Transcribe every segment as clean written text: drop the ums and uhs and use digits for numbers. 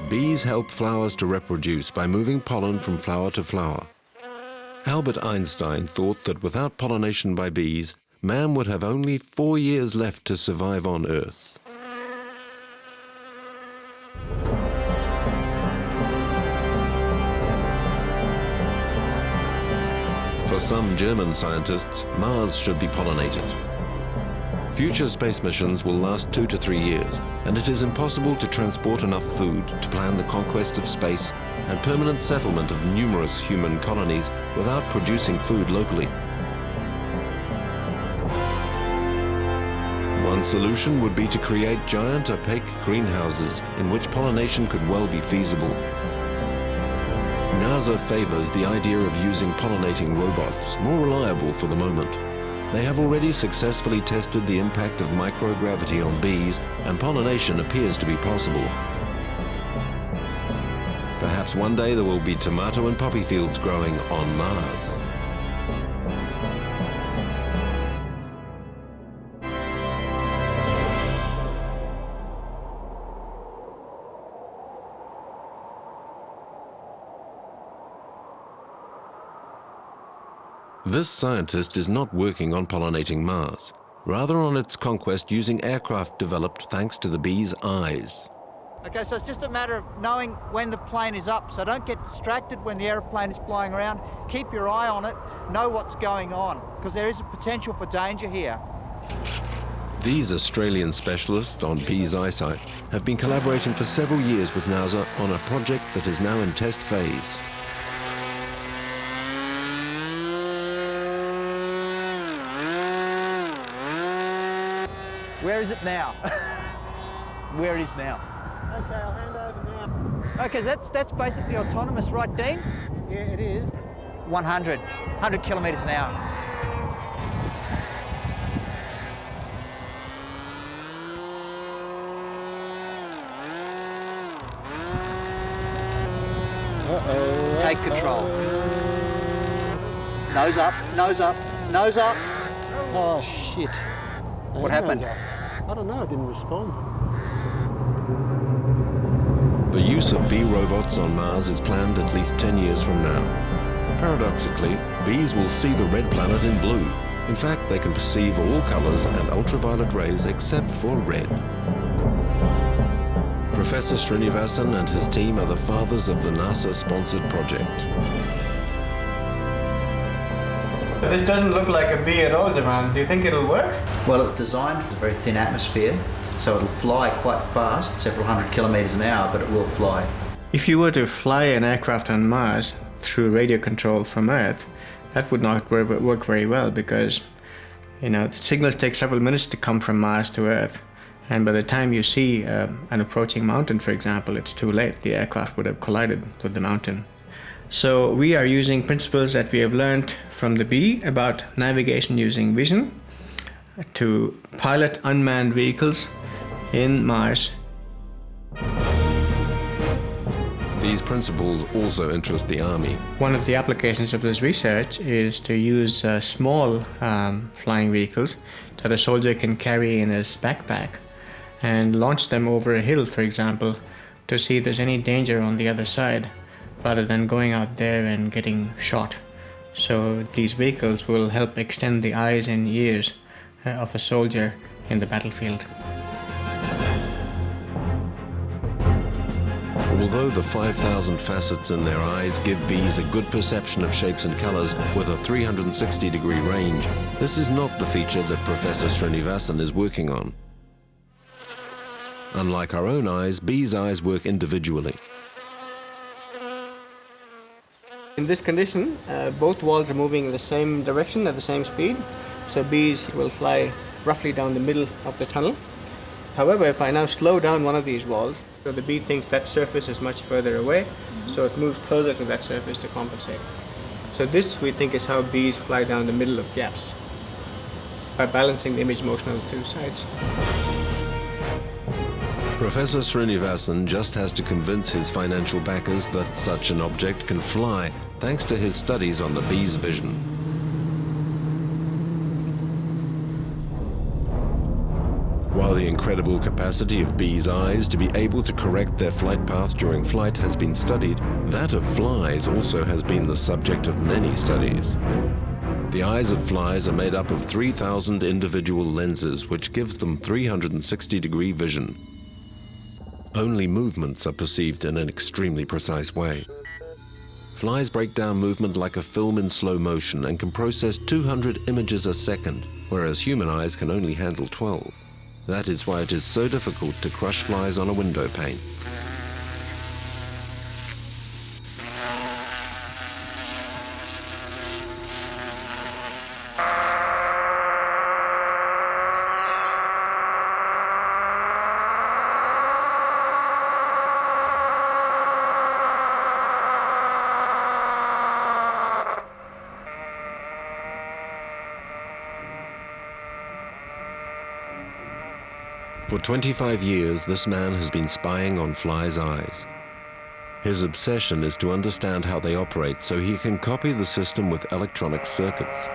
Bees help flowers to reproduce by moving pollen from flower to flower. Albert Einstein thought that without pollination by bees, man would have only 4 years left to survive on Earth. For some German scientists, Mars should be pollinated. Future space missions will last 2 to 3 years, and it is impossible to transport enough food to plan the conquest of space and permanent settlement of numerous human colonies without producing food locally. One solution would be to create giant opaque greenhouses in which pollination could well be feasible. NASA favors the idea of using pollinating robots, more reliable for the moment. They have already successfully tested the impact of microgravity on bees, and pollination appears to be possible. Perhaps one day there will be tomato and poppy fields growing on Mars. This scientist is not working on pollinating Mars, rather on its conquest using aircraft developed thanks to the bees' eyes. Okay, so it's just a matter of knowing when the plane is up, so don't get distracted when the aeroplane is flying around. Keep your eye on it, know what's going on, because there is a potential for danger here. These Australian specialists on bees' eyesight have been collaborating for several years with NASA on a project that is now in test phase. Where is it now? Where it is now. Okay, I'll hand over now. Okay, that's basically autonomous, right, Dean? Yeah, it is. 100 kilometres an hour. Uh-oh. Take control. Nose up, nose up, nose up. Oh, shit. What happened? I don't know, I didn't respond. The use of bee robots on Mars is planned at least 10 years from now. Paradoxically, bees will see the red planet in blue. In fact, they can perceive all colors and ultraviolet rays except for red. Professor Srinivasan and his team are the fathers of the NASA-sponsored project. This doesn't look like a bee at all, Jaman. Do you think it'll work? Well, it's designed for a very thin atmosphere, so it'll fly quite fast, several hundred kilometres an hour, but it will fly. If you were to fly an aircraft on Mars through radio control from Earth, that would not work very well because, the signals take several minutes to come from Mars to Earth. And by the time you see an approaching mountain, for example, it's too late. The aircraft would have collided with the mountain. So we are using principles that we have learned from the bee about navigation using vision to pilot unmanned vehicles in Mars. These principles also interest the Army. One of the applications of this research is to use small flying vehicles that a soldier can carry in his backpack and launch them over a hill, for example, to see if there's any danger on the other side, rather than going out there and getting shot. So these vehicles will help extend the eyes and ears of a soldier in the battlefield. Although the 5,000 facets in their eyes give bees a good perception of shapes and colors with a 360-degree range, this is not the feature that Professor Srinivasan is working on. Unlike our own eyes, bees' eyes work individually. In this condition, both walls are moving in the same direction at the same speed, so bees will fly roughly down the middle of the tunnel. However, if I now slow down one of these walls, so the bee thinks that surface is much further away, so it moves closer to that surface to compensate. So this, we think, is how bees fly down the middle of gaps, by balancing the image motion on the two sides. Professor Srinivasan just has to convince his financial backers that such an object can fly, thanks to his studies on the bee's vision. While the incredible capacity of bees' eyes to be able to correct their flight path during flight has been studied, that of flies also has been the subject of many studies. The eyes of flies are made up of 3,000 individual lenses, which gives them 360-degree vision. Only movements are perceived in an extremely precise way. Flies break down movement like a film in slow motion and can process 200 images a second, whereas human eyes can only handle 12. That is why it is so difficult to crush flies on a window pane. For 25 years, this man has been spying on flies' eyes. His obsession is to understand how they operate so he can copy the system with electronic circuits.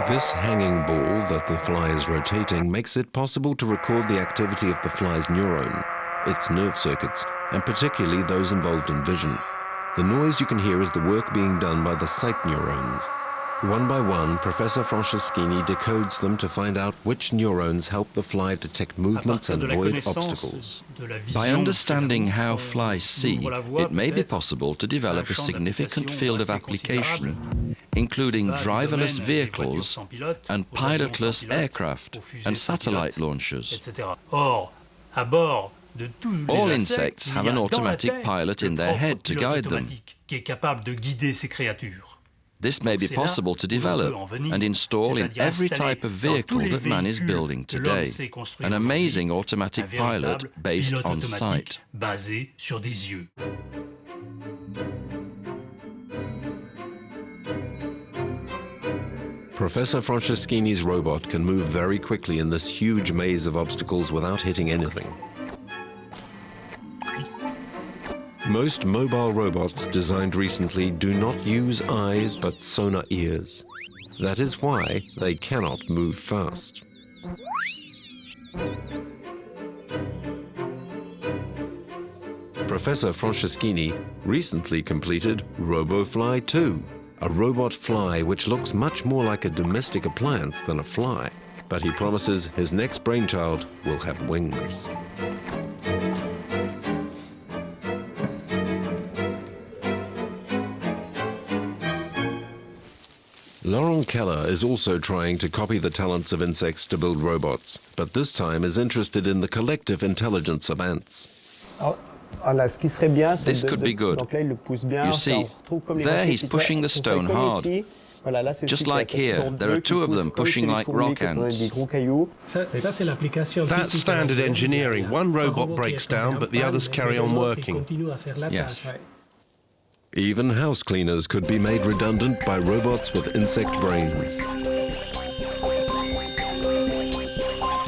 This hanging ball that the fly is rotating makes it possible to record the activity of the fly's neuron, its nerve circuits, and particularly those involved in vision. The noise you can hear is the work being done by the sight neurons. One by one, Professor Franceschini decodes them to find out which neurons help the fly detect movements and avoid obstacles. By understanding how flies see, it may be possible to develop a significant field of application, including driverless vehicles and pilotless aircraft and satellite launchers. All insects have an automatic pilot in their head to guide them. This may be possible to develop and install in every type of vehicle that man is building today. An amazing automatic pilot based on sight. Professor Franceschini's robot can move very quickly in this huge maze of obstacles without hitting anything. Most mobile robots designed recently do not use eyes but sonar ears. That is why they cannot move fast. Professor Franceschini recently completed RoboFly 2, a robot fly which looks much more like a domestic appliance than a fly. But he promises his next brainchild will have wings. Laurent Keller is also trying to copy the talents of insects to build robots, but this time is interested in the collective intelligence of ants. This could be good. You see, there he's pushing the stone hard. Just like here, there are two of them pushing like rock ants. That's standard engineering. One robot breaks down, but the others carry on working. Yes. Even house cleaners could be made redundant by robots with insect brains.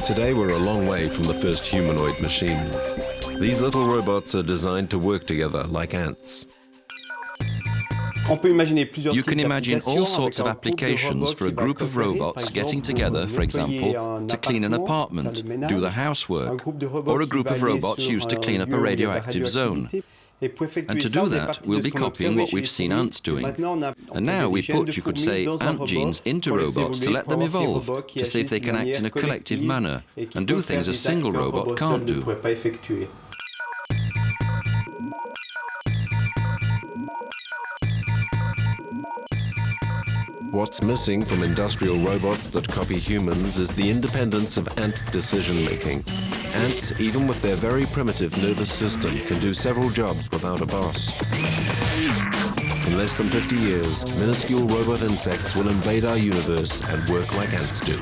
Today we're a long way from the first humanoid machines. These little robots are designed to work together like ants. You can imagine all sorts of applications for a group of robots getting together, for example, to clean an apartment, do the housework, or a group of robots used to clean up a radioactive zone. And to do that, we'll be copying what we've seen ants doing. And now we put, you could say, ant genes into robots to let them evolve, to see if they can act in a collective manner and do things a single robot can't do. What's missing from industrial robots that copy humans is the independence of ant decision-making. Ants, even with their very primitive nervous system, can do several jobs without a boss. In less than 50 years, minuscule robot insects will invade our universe and work like ants do.